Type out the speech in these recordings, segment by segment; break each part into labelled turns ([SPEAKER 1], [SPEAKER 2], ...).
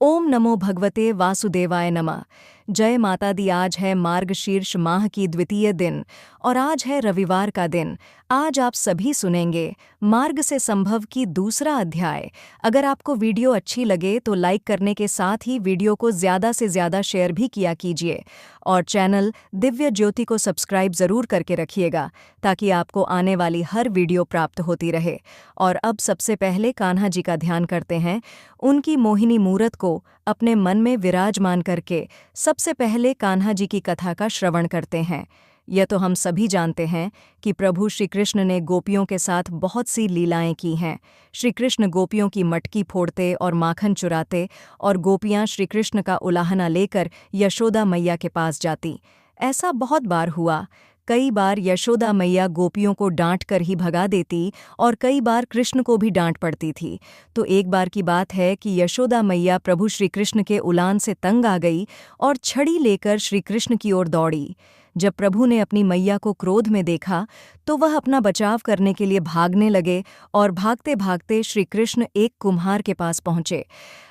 [SPEAKER 1] ओम नमो भगवते वासुदेवाय नमः। जय माता दी। आज है मार्गशीर्ष माह की द्वितीय दिन और आज है रविवार का दिन। आज आप सभी सुनेंगे मार्ग से संभव की दूसरा अध्याय। अगर आपको वीडियो अच्छी लगे तो लाइक करने के साथ ही वीडियो को ज़्यादा से ज़्यादा शेयर भी किया कीजिए और चैनल दिव्य ज्योति को सब्सक्राइब ज़रूर करके रखिएगा ताकि आपको आने वाली हर वीडियो प्राप्त होती रहे। और अब सबसे पहले कान्हा जी का ध्यान करते हैं। उनकी मोहिनी मूरत को अपने मन में विराजमान करके सबसे पहले कान्हा जी की कथा का श्रवण करते हैं। यह तो हम सभी जानते हैं कि प्रभु श्री कृष्ण ने गोपियों के साथ बहुत सी लीलाएं की हैं। श्री कृष्ण गोपियों की मटकी फोड़ते और माखन चुराते और गोपियां श्री कृष्ण का उलाहना लेकर यशोदा मैया के पास जाती। ऐसा बहुत बार हुआ। कई बार यशोदा मैया गोपियों को डांट कर ही भगा देती और कई बार कृष्ण को भी डांट पड़ती थी। तो एक बार की बात है कि यशोदा मैया प्रभु श्री कृष्ण के उलान से तंग आ गई और छड़ी लेकर श्री कृष्ण की ओर दौड़ी। जब प्रभु ने अपनी मैया को क्रोध में देखा तो वह अपना बचाव करने के लिए भागने लगे और भागते भागते श्री कृष्ण एक कुम्हार के पास पहुंचे।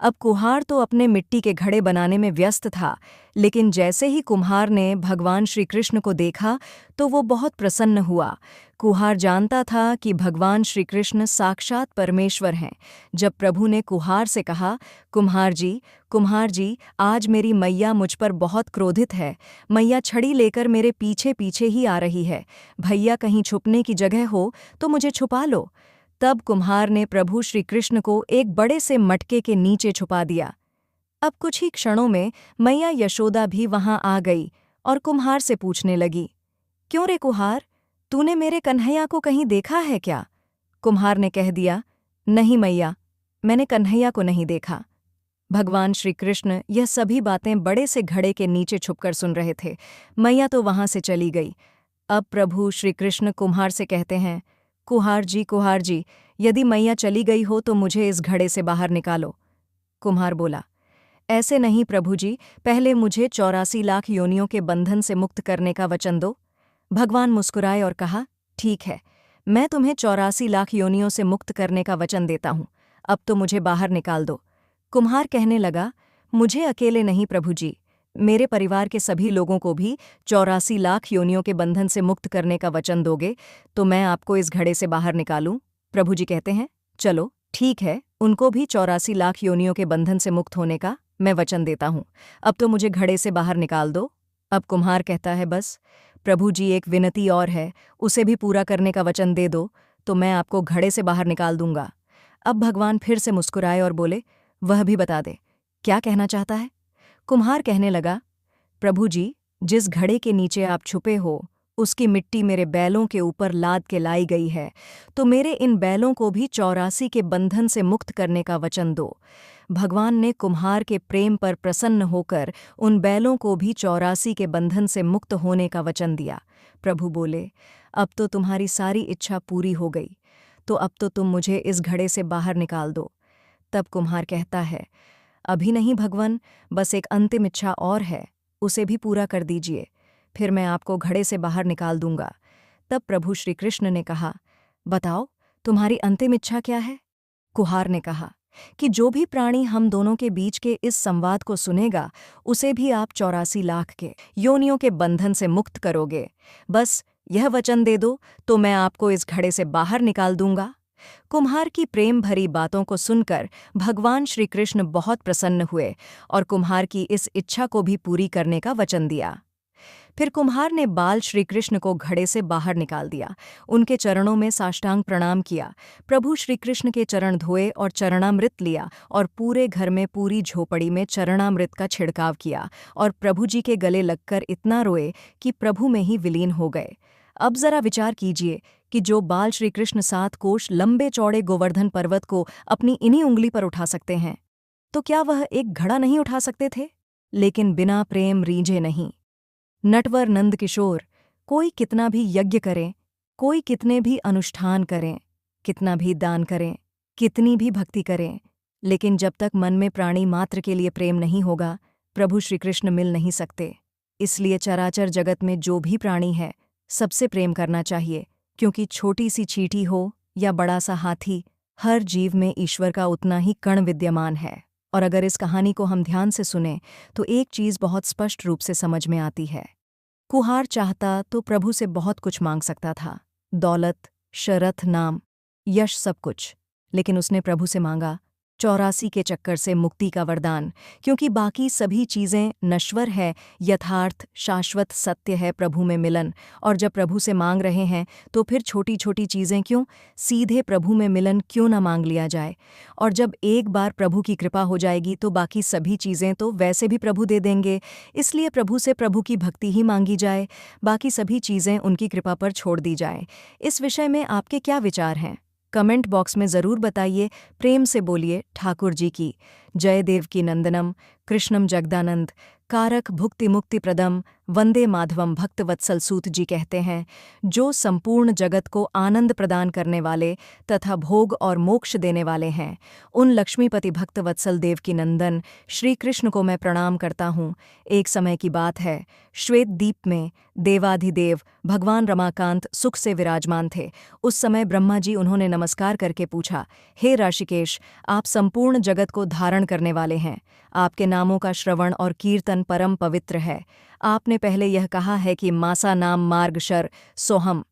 [SPEAKER 1] अब कुम्हार तो अपने मिट्टी के घड़े बनाने में व्यस्त था, लेकिन जैसे ही कुम्हार ने भगवान श्री कृष्ण को देखा तो वो बहुत प्रसन्न हुआ। कुम्हार जानता था कि भगवान श्री कृष्ण साक्षात परमेश्वर हैं। जब प्रभु ने कुम्हार से कहा, कुम्हार जी, आज मेरी मैया मुझ पर बहुत क्रोधित है। मैया छड़ी लेकर मेरे पीछे पीछे ही आ रही है। भैया कहीं छुपने की जगह हो तो मुझे छुपा लो। तब कुम्हार ने प्रभु श्री कृष्ण को एक बड़े से मटके के नीचे छुपा दिया। अब कुछ ही क्षणों में मैया यशोदा भी वहां आ गई और कुम्हार से पूछने लगी, क्यों रे कुम्हार, तूने मेरे कन्हैया को कहीं देखा है क्या? कुम्हार ने कह दिया, नहीं मैया, मैंने कन्हैया को नहीं देखा। भगवान श्री कृष्ण यह सभी बातें बड़े से घड़े के नीचे छुपकर सुन रहे थे। मैया तो वहां से चली गई। अब प्रभु श्री कृष्ण कुम्हार से कहते हैं, कुम्हार जी, यदि मैया चली गई हो तो मुझे इस घड़े से बाहर निकालो। कुम्हार बोला, ऐसे नहीं प्रभु जी, पहले मुझे 84 लाख योनियों के बंधन से मुक्त करने का वचन दो। भगवान मुस्कुराए और कहा, ठीक है, मैं तुम्हें 84 लाख योनियों से मुक्त करने का वचन देता हूँ। अब तो मुझे बाहर निकाल दो। कुम्हार कहने लगा, मुझे अकेले नहीं प्रभु जी, मेरे परिवार के सभी लोगों को भी 84 लाख योनियों के बंधन से मुक्त करने का वचन दोगे तो मैं आपको इस घड़े से बाहर निकालूं? प्रभु जी कहते हैं, चलो ठीक है, उनको भी 84 लाख योनियों के बंधन से मुक्त होने का मैं वचन देता हूँ। अब तो मुझे घड़े से बाहर निकाल दो। अब कुम्हार कहता है, बस प्रभु जी, एक विनती और है, उसे भी पूरा करने का वचन दे दो तो मैं आपको घड़े से बाहर निकाल दूंगा। अब भगवान फिर से मुस्कुराए और बोले, वह भी बता दे, क्या कहना चाहता है? कुम्हार कहने लगा, प्रभु जी, जिस घड़े के नीचे आप छुपे हो उसकी मिट्टी मेरे बैलों के ऊपर लाद के लाई गई है, तो मेरे इन बैलों को भी 84 के बंधन से मुक्त करने का वचन दो। भगवान ने कुम्हार के प्रेम पर प्रसन्न होकर उन बैलों को भी 84 के बंधन से मुक्त होने का वचन दिया। प्रभु बोले, अब तो तुम्हारी सारी इच्छा पूरी हो गई, तो अब तो तुम मुझे इस घड़े से बाहर निकाल दो। तब कुम्हार कहता है, अभी नहीं भगवान, बस एक अंतिम इच्छा और है, उसे भी पूरा कर दीजिए, फिर मैं आपको घड़े से बाहर निकाल दूंगा। तब प्रभु श्री कृष्ण ने कहा, बताओ तुम्हारी अंतिम इच्छा क्या है? कुम्हार ने कहा कि जो भी प्राणी हम दोनों के बीच के इस संवाद को सुनेगा उसे भी आप 84 लाख के योनियों के बंधन से मुक्त करोगे। बस यह वचन दे दो तो मैं आपको इस घड़े से बाहर निकाल दूंगा। कुम्हार की प्रेम भरी बातों को सुनकर भगवान श्री कृष्ण बहुत प्रसन्न हुए और कुम्हार की इस इच्छा को भी पूरी करने का वचन दिया। फिर कुम्हार ने बाल श्री कृष्ण को घड़े से बाहर निकाल दिया, उनके चरणों में साष्टांग प्रणाम किया, प्रभु श्री कृष्ण के चरण धोए और चरणामृत लिया और पूरे घर में पूरी झोपड़ी में चरणामृत का छिड़काव किया और प्रभु जी के गले लगकर इतना रोए कि प्रभु में ही विलीन हो गए। अब जरा विचार कीजिए कि जो बाल श्री कृष्ण 7 कोश लंबे चौड़े गोवर्धन पर्वत को अपनी इन्हीं उंगली पर उठा सकते हैं, तो क्या वह एक घड़ा नहीं उठा सकते थे? लेकिन बिना प्रेम रीझे नहीं। नटवर नंद किशोर, कोई कितना भी यज्ञ करें, कोई कितने भी अनुष्ठान करें, कितना भी दान करें, कितनी भी भक्ति करें, लेकिन जब तक मन में प्राणी मात्र के लिए प्रेम नहीं होगा, प्रभु श्री कृष्ण मिल नहीं सकते। इसलिए चराचर जगत में जो भी प्राणी है, सबसे प्रेम करना चाहिए, क्योंकि छोटी सी चींटी हो या बड़ा सा हाथी, हर जीव में ईश्वर का उतना ही कण विद्यमान है और अगर इस कहानी को हम ध्यान से सुने तो एक चीज़ बहुत स्पष्ट रूप से समझ में आती है। कुहार चाहता तो प्रभु से बहुत कुछ मांग सकता था, दौलत, शरथ, नाम, यश, सब कुछ। लेकिन उसने प्रभु से मांगा 84 के चक्कर से मुक्ति का वरदान, क्योंकि बाकी सभी चीज़ें नश्वर है, यथार्थ शाश्वत सत्य है प्रभु में मिलन। और जब प्रभु से मांग रहे हैं तो फिर छोटी छोटी चीज़ें क्यों, सीधे प्रभु में मिलन क्यों ना मांग लिया जाए। और जब एक बार प्रभु की कृपा हो जाएगी तो बाकी सभी चीज़ें तो वैसे भी प्रभु दे देंगे। इसलिए प्रभु से प्रभु की भक्ति ही मांगी जाए, बाकी सभी चीज़ें उनकी कृपा पर छोड़ दी जाए। इस विषय में आपके क्या विचार हैं? कमेंट बॉक्स में ज़रूर बताइए। प्रेम से बोलिए ठाकुर जी की जय। देव की नंदनम कृष्णम जगदानंद कारक भुक्ति मुक्ति प्रदम वंदे माधवम। भक्तवत्सल सूत जी कहते हैं, जो संपूर्ण जगत को आनंद प्रदान करने वाले तथा भोग और मोक्ष देने वाले हैं, उन लक्ष्मीपति भक्तवत्सल देव की नंदन श्री कृष्ण को मैं प्रणाम करता हूँ। एक समय की बात है, श्वेत द्वीप में देवाधिदेव भगवान रमाकांत सुख से विराजमान थे। उस समय ब्रह्मा जी उन्होंने नमस्कार करके पूछा, हे ऋषिकेश, आप संपूर्ण जगत को धारण करने वाले हैं, आपके नामों का श्रवण और कीर्तन परम पवित्र है। आपने पहले यह कहा है कि मासा नाम मार्गशर सोहम,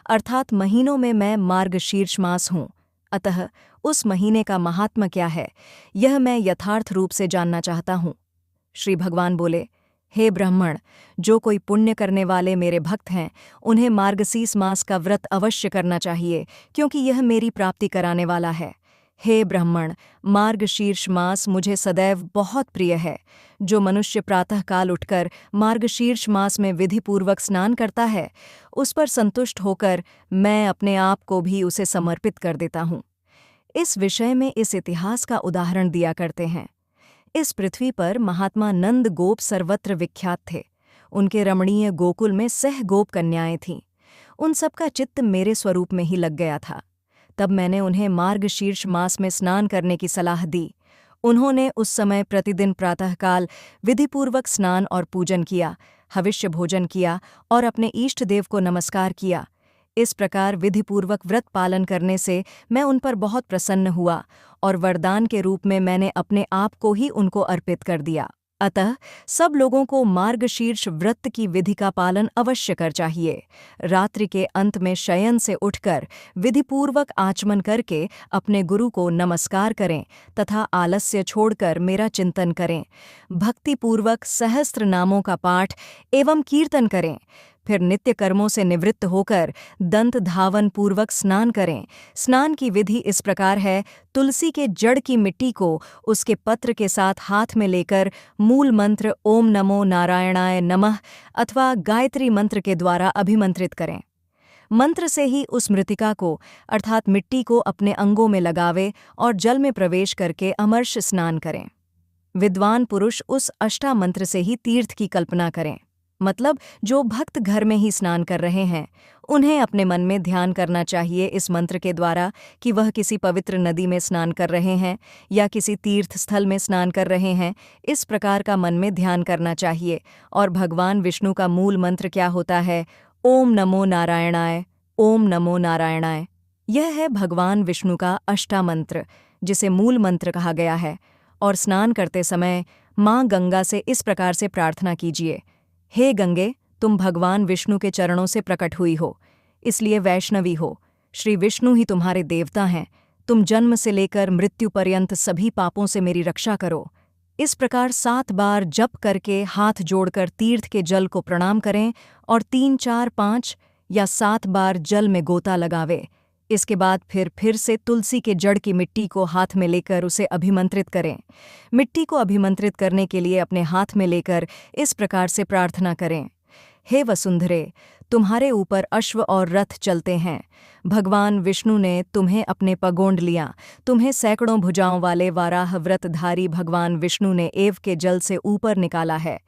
[SPEAKER 1] अर्थात महीनों में मैं मार्गशीर्ष मास हूँ। अतः उस महीने का महात्म्य क्या है, यह मैं यथार्थ रूप से जानना चाहता हूँ। श्री भगवान बोले, हे ब्राह्मण, जो कोई पुण्य करने वाले मेरे भक्त हैं, उन्हें मार्गशीर्ष मास का व्रत अवश्य करना चाहिए, क्योंकि यह मेरी प्राप्ति कराने वाला है। हे ब्राह्मण, मार्गशीर्ष मास मुझे सदैव बहुत प्रिय है। जो मनुष्य प्रातःकाल उठकर मार्गशीर्ष मास में विधिपूर्वक स्नान करता है, उस पर संतुष्ट होकर मैं अपने आप को भी उसे समर्पित कर देता हूँ। इस विषय में इस इतिहास का उदाहरण दिया करते हैं। इस पृथ्वी पर महात्मा नंद गोप सर्वत्र विख्यात थे। उनके रमणीय गोकुल में सह गोप कन्याएं थीं। उन सबका चित्त मेरे स्वरूप में ही लग गया था। तब मैंने उन्हें मार्गशीर्ष मास में स्नान करने की सलाह दी। उन्होंने उस समय प्रतिदिन प्रातःकाल विधिपूर्वक स्नान और पूजन किया, हविष्य भोजन किया और अपने इष्ट देव को नमस्कार किया। इस प्रकार विधिपूर्वक व्रत पालन करने से मैं उन पर बहुत प्रसन्न हुआ और वरदान के रूप में मैंने अपने आप को ही उनको अर्पित कर दिया। अतः सब लोगों को मार्गशीर्ष व्रत की विधि का पालन अवश्य कर चाहिए। रात्रि के अंत में शयन से उठकर विधिपूर्वक आचमन करके अपने गुरु को नमस्कार करें तथा आलस्य छोड़कर मेरा चिंतन करें। भक्तिपूर्वक सहस्त्र नामों का पाठ एवं कीर्तन करें। फिर नित्य कर्मों से निवृत्त होकर दंत धावन पूर्वक स्नान करें। स्नान की विधि इस प्रकार है, तुलसी के जड़ की मिट्टी को उसके पत्र के साथ हाथ में लेकर मूल मंत्र ओम नमो नारायणाय नमः अथवा गायत्री मंत्र के द्वारा अभिमंत्रित करें। मंत्र से ही उस मृतिका को अर्थात मिट्टी को अपने अंगों में लगावे और जल में प्रवेश करके अमर्ष स्नान करें। विद्वान पुरुष उस अष्टा मंत्र से ही तीर्थ की कल्पना करें। मतलब जो भक्त घर में ही स्नान कर रहे हैं, उन्हें अपने मन में ध्यान करना चाहिए इस मंत्र के द्वारा कि वह किसी पवित्र नदी में स्नान कर रहे हैं या किसी तीर्थ स्थल में स्नान कर रहे हैं। इस प्रकार का मन में ध्यान करना चाहिए। और भगवान विष्णु का मूल मंत्र क्या होता है? ओम नमो नारायणाय, ओम नमो नारायणाय। यह है भगवान विष्णु का अष्टा मंत्र, जिसे मूल मंत्र कहा गया है। और स्नान करते समय माँ गंगा से इस प्रकार से प्रार्थना कीजिए, हे गंगे, तुम भगवान विष्णु के चरणों से प्रकट हुई हो, इसलिए वैष्णवी हो। श्री विष्णु ही तुम्हारे देवता हैं। तुम जन्म से लेकर मृत्यु पर्यंत सभी पापों से मेरी रक्षा करो। इस प्रकार 7 बार जप करके हाथ जोड़कर तीर्थ के जल को प्रणाम करें और 3, 4, 5 या 7 बार जल में गोता लगावे। इसके बाद फिर से तुलसी के जड़ की मिट्टी को हाथ में लेकर उसे अभिमंत्रित करें। मिट्टी को अभिमंत्रित करने के लिए अपने हाथ में लेकर इस प्रकार से प्रार्थना करें, हे वसुंधरे, तुम्हारे ऊपर अश्व और रथ चलते हैं। भगवान विष्णु ने तुम्हें अपने पगोंड लिया। तुम्हें सैकड़ों भुजाओं वाले वाराह व्रतधारी भगवान विष्णु ने एव के जल से ऊपर निकाला है।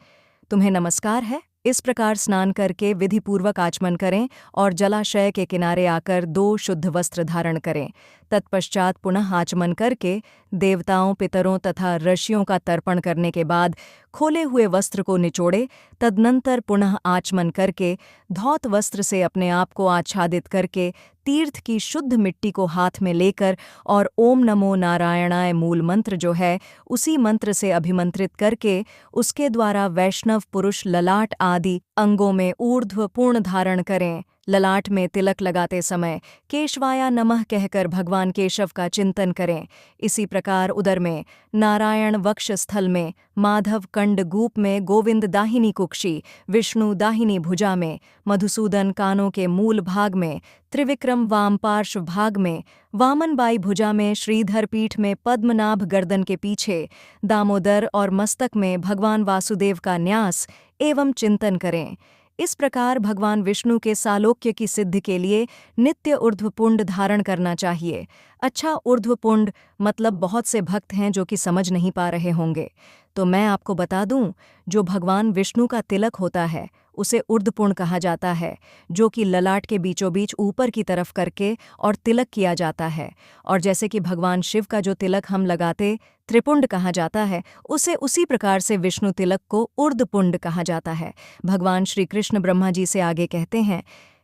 [SPEAKER 1] तुम्हें नमस्कार है। इस प्रकार स्नान करके विधिपूर्वक आचमन करें और जलाशय के किनारे आकर 2 शुद्ध वस्त्र धारण करें तत्पश्चात पुनः आचमन करके देवताओं, पितरों तथा ऋषियों का तर्पण करने के बाद खोले हुए वस्त्र को निचोड़े। तदनंतर पुनः आचमन करके धौत वस्त्र से अपने आप को आच्छादित करके तीर्थ की शुद्ध मिट्टी को हाथ में लेकर और ओम नमो नारायणाय मूल मंत्र जो है उसी मंत्र से अभिमंत्रित करके उसके द्वारा वैष्णव पुरुष ललाट आदि अंगों में ऊर्ध्व पूर्ण धारण करें। ललाट में तिलक लगाते समय केशवाया नमः कहकर भगवान केशव का चिंतन करें। इसी प्रकार उदर में नारायण, वक्ष स्थल में माधव, कंड गूप में गोविंद दाहिनी कुक्षी, विष्णु दाहिनी भुजा में, मधुसूदन कानों के मूल भाग में, त्रिविक्रम वाम पार्श्व भाग में, वामन बाई भुजा में, श्रीधर पीठ में, पद्मनाभ गर्दन के पीछे, दामोदर और मस्तक में भगवान वासुदेव का न्यास एवं चिंतन करें। इस प्रकार भगवान विष्णु के सालोक्य की सिद्धि के लिए नित्य ऊर्ध्वपुंड धारण करना चाहिए। अच्छा, ऊर्ध्वपुंड मतलब बहुत से भक्त हैं जो कि समझ नहीं पा रहे होंगे, तो मैं आपको बता दूं, जो भगवान विष्णु का तिलक होता है उसे ऊर्ध्वपुंड कहा जाता है, जो कि ललाट के बीचों बीच ऊपर की तरफ करके और तिलक किया जाता है। और जैसे कि भगवान शिव का जो तिलक हम लगाते त्रिपुंड कहा जाता है, उसे उसी प्रकार से विष्णु तिलक को ऊर्ध्वपुंड कहा जाता है। भगवान श्री कृष्ण ब्रह्मा जी से आगे कहते हैं,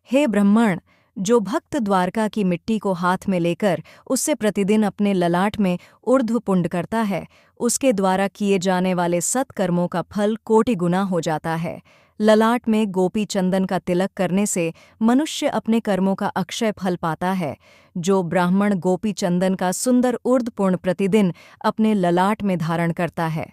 [SPEAKER 1] हे ब्रह्मण, जो भक्त द्वारका की मिट्टी को हाथ में लेकर उससे प्रतिदिन अपने ललाट में ऊर्ध्वपुंड करता है, उसके द्वारा किए जाने वाले सत्कर्मों का फल कोटि गुना हो जाता है। ललाट में गोपी चंदन का तिलक करने से मनुष्य अपने कर्मों का अक्षय फल पाता है। जो ब्राह्मण गोपी चंदन का सुंदर ऊर्ध्वपुंड प्रतिदिन अपने ललाट में धारण करता है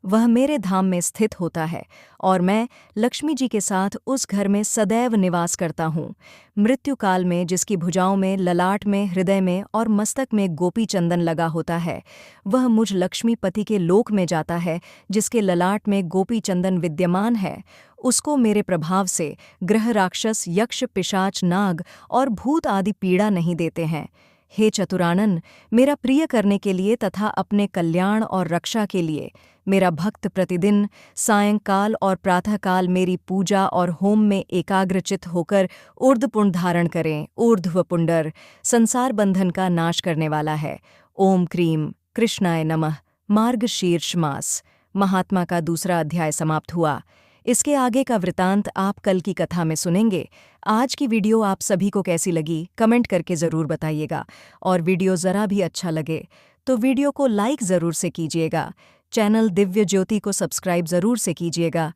[SPEAKER 1] वह मेरे धाम में स्थित होता है और मैं लक्ष्मी जी के साथ उस घर में सदैव निवास करता हूँ। मृत्यु काल में जिसकी भुजाओं में, ललाट में, हृदय में और मस्तक में गोपी चंदन लगा होता है, वह मुझ लक्ष्मीपति के लोक में जाता है। जिसके ललाट में गोपी चंदन विद्यमान है उसको मेरे प्रभाव से ग्रह, राक्षस, यक्ष, पिशाच, नाग और भूत आदि पीड़ा नहीं देते हैं। हे चतुरानन, मेरा प्रिय करने के लिए तथा अपने कल्याण और रक्षा के लिए मेरा भक्त प्रतिदिन सायंकाल और प्रातःकाल मेरी पूजा और होम में एकाग्रचित होकर ऊर्ध्वपुंड धारण करें। ऊर्ध्वपुंडर संसार बंधन का नाश करने वाला है। ओम क्रीम कृष्णाय नमः। मार्गशीर्ष मास महात्मा का दूसरा अध्याय समाप्त हुआ। इसके आगे का वृतांत आप कल की कथा में सुनेंगे। आज की वीडियो आप सभी को कैसी लगी कमेंट करके ज़रूर बताइएगा, और वीडियो ज़रा भी अच्छा लगे तो वीडियो को लाइक ज़रूर से कीजिएगा। चैनल दिव्य ज्योति को सब्सक्राइब ज़रूर से कीजिएगा